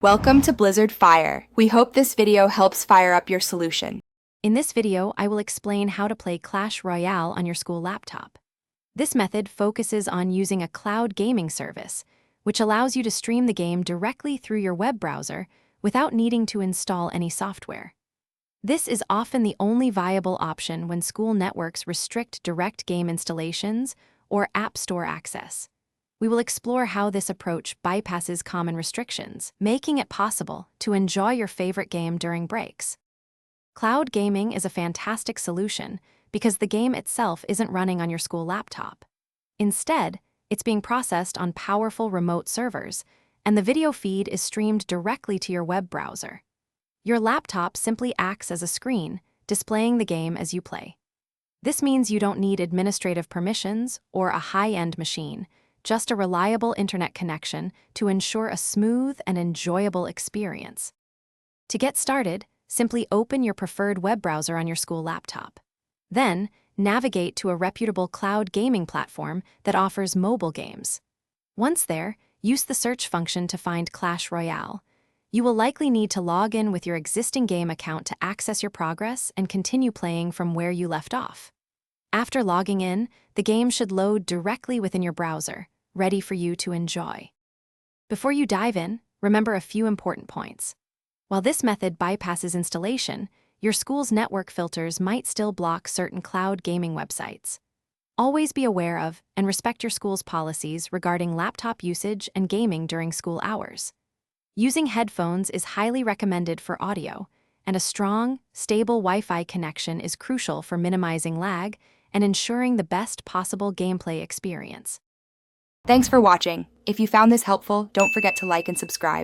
Welcome to Blizzard Fire. We hope this video helps fire up your solution. In this video, I will explain how to play Clash Royale on your school laptop. This method focuses on using a cloud gaming service, which allows you to stream the game directly through your web browser without needing to install any software. This is often the only viable option when school networks restrict direct game installations or App Store access. We will explore how this approach bypasses common restrictions, making it possible to enjoy your favorite game during breaks. Cloud gaming is a fantastic solution because the game itself isn't running on your school laptop. Instead, it's being processed on powerful remote servers, and the video feed is streamed directly to your web browser. Your laptop simply acts as a screen, displaying the game as you play. This means you don't need administrative permissions or a high-end machine, just a reliable internet connection to ensure a smooth and enjoyable experience. To get started, simply open your preferred web browser on your school laptop. Then, navigate to a reputable cloud gaming platform that offers mobile games. Once there, use the search function to find Clash Royale. You will likely need to log in with your existing game account to access your progress and continue playing from where you left off. After logging in, the game should load directly within your browser, ready for you to enjoy. Before you dive in, remember a few important points. While this method bypasses installation, your school's network filters might still block certain cloud gaming websites. Always be aware of and respect your school's policies regarding laptop usage and gaming during school hours. Using headphones is highly recommended for audio, and a strong, stable Wi-Fi connection is crucial for minimizing lag and ensuring the best possible gameplay experience. Thanks for watching. If you found this helpful, don't forget to like and subscribe.